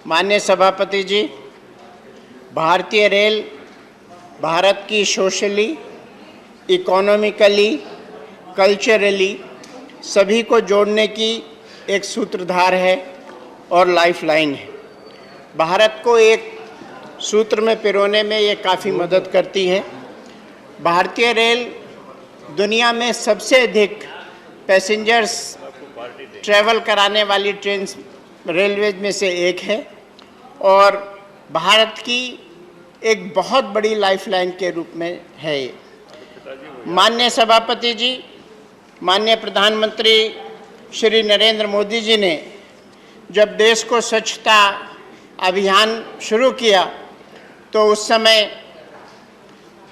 माननीय सभापति जी, भारतीय रेल भारत की सोशली, इकोनॉमिकली, कल्चरली सभी को जोड़ने की एक सूत्रधार है और लाइफलाइन है। भारत को एक सूत्र में पिरोने में ये काफ़ी मदद करती है। भारतीय रेल दुनिया में सबसे अधिक पैसेंजर्स ट्रैवल कराने वाली ट्रेन रेलवेज में से एक है और भारत की एक बहुत बड़ी लाइफलाइन के रूप में है ये। माननीय सभापति जी, माननीय प्रधानमंत्री श्री नरेंद्र मोदी जी ने जब देश को स्वच्छता अभियान शुरू किया तो उस समय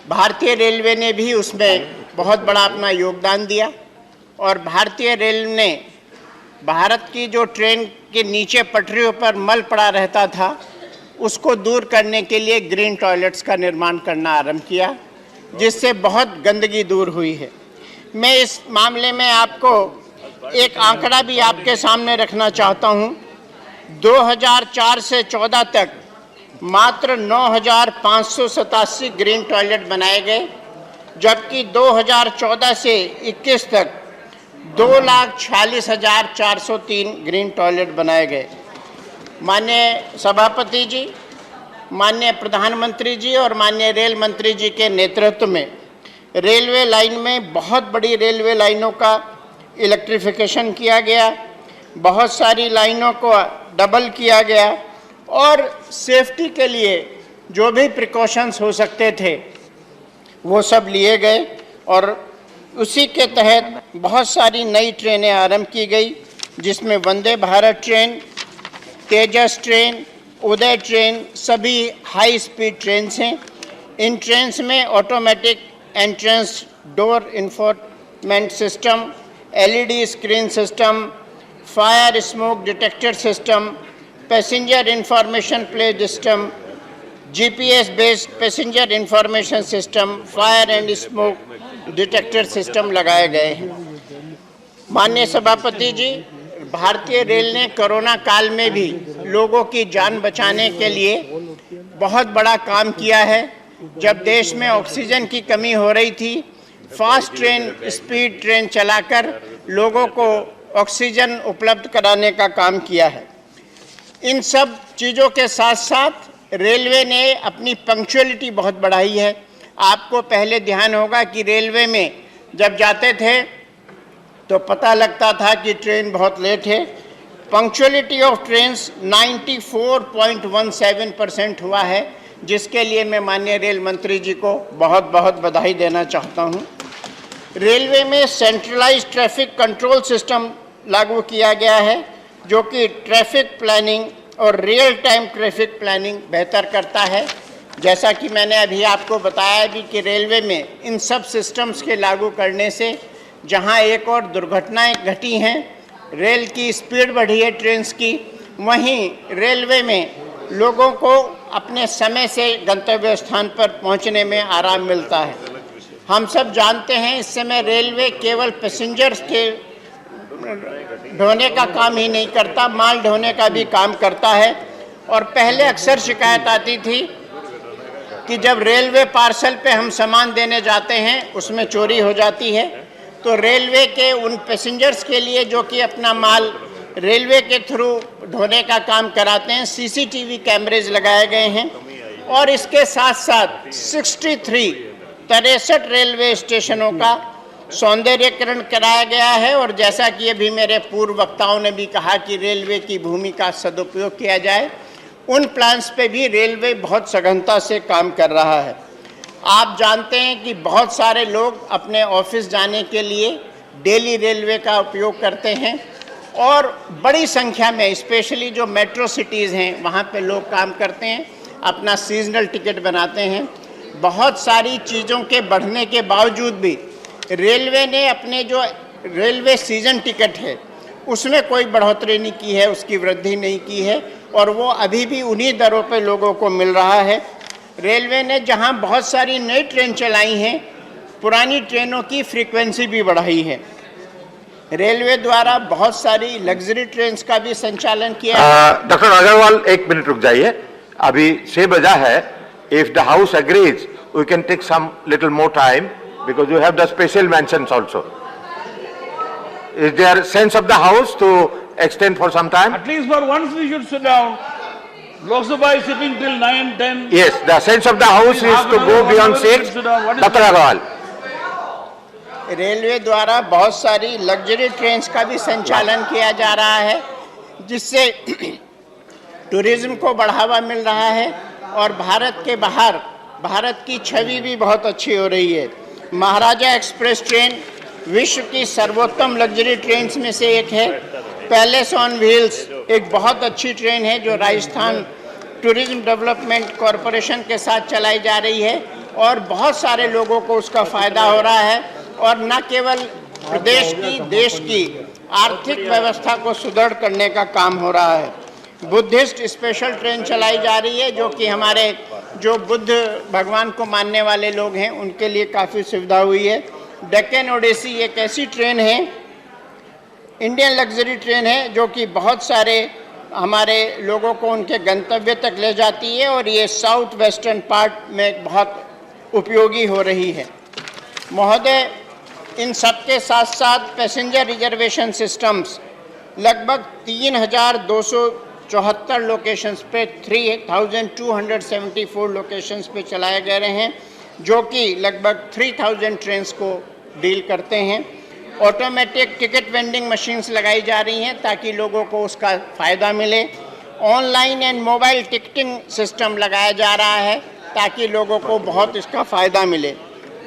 भारतीय रेलवे ने भी उसमें बहुत बड़ा अपना योगदान दिया और भारतीय रेल ने भारत की जो ट्रेन के नीचे पटरियों पर मल पड़ा रहता था उसको दूर करने के लिए ग्रीन टॉयलेट्स का निर्माण करना आरंभ किया, जिससे बहुत गंदगी दूर हुई है। मैं इस मामले में आपको एक आंकड़ा भी आपके सामने रखना चाहता हूँ। 2004 से 14 तक मात्र 9,587 ग्रीन टॉयलेट बनाए गए, जबकि 2014 से 21 तक 2,46,403 ग्रीन टॉयलेट बनाए गए। माननीय सभापति जी, माननीय प्रधानमंत्री जी और माननीय रेल मंत्री जी के नेतृत्व में रेलवे लाइन में बहुत बड़ी रेलवे लाइनों का इलेक्ट्रिफिकेशन किया गया, बहुत सारी लाइनों को डबल किया गया और सेफ्टी के लिए जो भी प्रिकॉशंस हो सकते थे वो सब लिए गए और उसी के तहत बहुत सारी नई ट्रेनें आरंभ की गई, जिसमें वंदे भारत ट्रेन, तेजस ट्रेन, उदय ट्रेन सभी हाई स्पीड ट्रेन्स हैं। इन ट्रेन्स में automatic entrance door infotainment system, LED screen system, fire smoke detector system, passenger information plate system, GPS based passenger information system, fire and smoke detector system लगाए गए हैं। माननीय सभापति जी, भारतीय rail ने corona काल में भी लोगों की जान बचाने के लिए बहुत बड़ा काम किया है। जब देश में ऑक्सीजन की कमी हो रही थी, फास्ट ट्रेन, स्पीड ट्रेन चलाकर लोगों को ऑक्सीजन उपलब्ध कराने का काम किया है। इन सब चीज़ों के साथ साथ रेलवे ने अपनी पंक्चुअलिटी बहुत बढ़ाई है। आपको पहले ध्यान होगा कि रेलवे में जब जाते थे तो पता लगता था कि ट्रेन बहुत लेट है। पंक्चुअलिटी ऑफ ट्रेन्स 94.17% हुआ है, जिसके लिए मैं माननीय रेल मंत्री जी को बहुत बहुत बधाई देना चाहता हूँ। रेलवे में सेंट्रलाइज्ड ट्रैफिक कंट्रोल सिस्टम लागू किया गया है, जो कि ट्रैफिक प्लानिंग और रियल टाइम ट्रैफिक प्लानिंग बेहतर करता है। जैसा कि मैंने अभी आपको बताया भी कि रेलवे में इन सब सिस्टम्स के लागू करने से जहां एक और दुर्घटनाएं घटी हैं, रेल की स्पीड बढ़ी है ट्रेन्स की, वहीं रेलवे में लोगों को अपने समय से गंतव्य स्थान पर पहुंचने में आराम मिलता है। हम सब जानते हैं इस समय रेलवे केवल पैसेंजर्स के ढोने का काम ही नहीं करता, माल ढोने का भी काम करता है। और पहले अक्सर शिकायत आती थी कि जब रेलवे पार्सल पे हम सामान देने जाते हैं उसमें चोरी हो जाती है, तो रेलवे के उन पैसेंजर्स के लिए जो कि अपना माल रेलवे के थ्रू ढोने का काम कराते हैं, सीसीटीवी कैमरेज लगाए गए हैं और इसके साथ साथ 63 रेलवे स्टेशनों का सौंदर्यीकरण कराया गया है। और जैसा कि अभी मेरे पूर्व वक्ताओं ने भी कहा कि रेलवे की भूमि का सदुपयोग किया जाए, उन प्लान्स पे भी रेलवे बहुत सघनता से काम कर रहा है। आप जानते हैं कि बहुत सारे लोग अपने ऑफिस जाने के लिए डेली रेलवे का उपयोग करते हैं और बड़ी संख्या में स्पेशली जो मेट्रो सिटीज़ हैं वहाँ पे लोग काम करते हैं, अपना सीजनल टिकट बनाते हैं। बहुत सारी चीज़ों के बढ़ने के बावजूद भी रेलवे ने अपने जो रेलवे सीजन टिकट है उसमें कोई बढ़ोतरी नहीं की है, उसकी वृद्धि नहीं की है और वो अभी भी उन्हीं दरों पे लोगों को मिल रहा है। रेलवे ने जहां बहुत सारी नई ट्रेन चलाई हैं, पुरानी ट्रेनों की फ्रीक्वेंसी भी बढ़ाई है। रेलवे द्वारा बहुत सारी लग्जरी ट्रेन का भी संचालन किया। डॉक्टर अग्रवाल, एक मिनट रुक जाइए, अभी 6 बजा है। If the house agrees we can take some little more time because you have the special mentions also. Is there sense of the house to extend for some time? At least for once we should sit down. Lok Sabha is sitting till 9, 10. Yes, the sense of the house is to go beyond 6. Dr. Agarwal. Railway द्वारा बहुत सारी luxury train का भी संचालन किया जा रहा है, जिससे टूरिज्म को बढ़ावा मिल रहा है और भारत के बाहर भारत की छवि भी बहुत अच्छी हो रही है। महाराजा एक्सप्रेस ट्रेन विश्व की सर्वोत्तम लग्जरी ट्रेन में से एक है। पैलेस ऑन व्हील्स एक बहुत अच्छी ट्रेन है जो राजस्थान टूरिज्म डेवलपमेंट कॉरपोरेशन के साथ चलाई जा रही है और बहुत सारे लोगों को उसका फ़ायदा हो रहा है और न केवल प्रदेश की, देश की आर्थिक व्यवस्था को सुदृढ़ करने का काम हो रहा है। बुद्धिस्ट स्पेशल ट्रेन चलाई जा रही है जो कि हमारे जो बुद्ध भगवान को मानने वाले लोग हैं उनके लिए काफ़ी सुविधा हुई है। डेक्कन ओडिसी एक ऐसी ट्रेन है, इंडियन लग्जरी ट्रेन है जो कि बहुत सारे हमारे लोगों को उनके गंतव्य तक ले जाती है और ये साउथ वेस्टर्न पार्ट में बहुत उपयोगी हो रही है। महोदय, इन सब के साथ साथ पैसेंजर रिजर्वेशन सिस्टम्स लगभग 3,274 लोकेशंस पे 3,274 लोकेशंस पे चलाए गए हैं जो कि लगभग 3,000 ट्रेन्स को डील करते हैं। ऑटोमेटिक टिकट वेंडिंग मशीन्स लगाई जा रही हैं ताकि लोगों को उसका फ़ायदा मिले। Online and mobile ticketing system लगाया जा रहा है ताकि लोगों को बहुत इसका फ़ायदा मिले।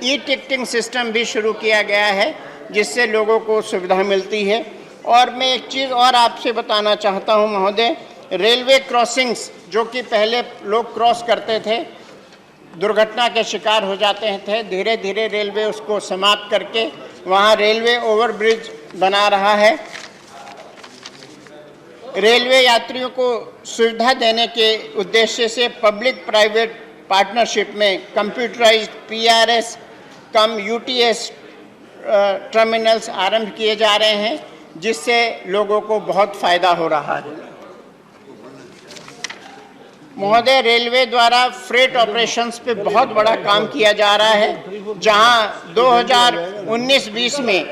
ई टिकटिंग सिस्टम भी शुरू किया गया है जिससे लोगों को सुविधा मिलती है। और मैं एक चीज़ और आपसे बताना चाहता हूं महोदय, रेलवे क्रॉसिंग्स जो कि पहले लोग क्रॉस करते थे दुर्घटना के शिकार हो जाते थे, धीरे धीरे रेलवे उसको समाप्त करके वहाँ रेलवे ओवरब्रिज बना रहा है। रेलवे यात्रियों को सुविधा देने के उद्देश्य से पब्लिक प्राइवेट पार्टनरशिप में कंप्यूटराइज्ड PRS कम UTS टर्मिनल्स आरंभ किए जा रहे हैं जिससे लोगों को बहुत फ़ायदा हो रहा है। महोदय, रेलवे द्वारा फ्रेट ऑपरेशंस पे बहुत बड़ा काम किया जा रहा है। जहां 2019-20 में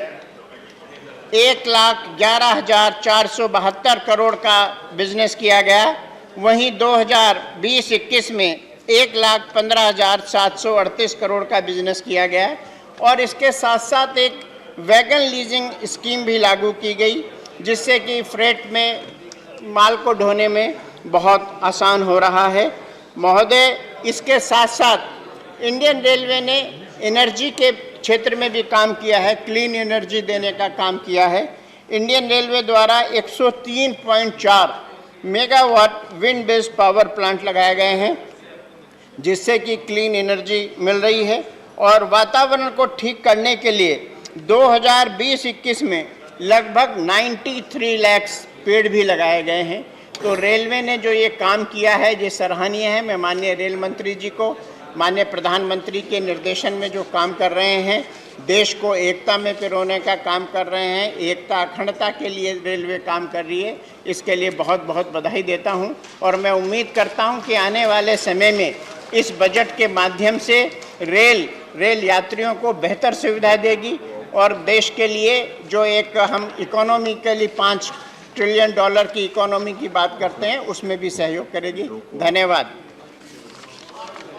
1,11,472 करोड़ का बिजनेस किया गया, वहीं 2020-21 में 1,15,738 करोड़ का बिजनेस किया गया और इसके साथ साथ एक वैगन लीजिंग स्कीम भी लागू की गई जिससे कि फ्रेट में माल को ढोने में बहुत आसान हो रहा है। महोदय, इसके साथ साथ इंडियन रेलवे ने एनर्जी के क्षेत्र में भी काम किया है, क्लीन एनर्जी देने का काम किया है। इंडियन रेलवे द्वारा 103.4 megawatt wind based power plant लगाए गए हैं जिससे कि क्लीन एनर्जी मिल रही है और वातावरण को ठीक करने के लिए 2020-21 में लगभग 93 लाख पेड़ भी लगाए गए हैं। तो रेलवे ने जो ये काम किया है ये सराहनीय है। मैं माननीय रेल मंत्री जी को, माननीय प्रधानमंत्री के निर्देशन में जो काम कर रहे हैं, देश को एकता में पिरोने का काम कर रहे हैं, एकता अखंडता के लिए रेलवे काम कर रही है, इसके लिए बहुत बहुत बधाई देता हूं और मैं उम्मीद करता हूं कि आने वाले समय में इस बजट के माध्यम से रेल यात्रियों को बेहतर सुविधा देगी और देश के लिए जो एक हम इकोनॉमिकली $5 ट्रिलियन की इकोनॉमी की बात करते हैं उसमें भी सहयोग करेगी। धन्यवाद।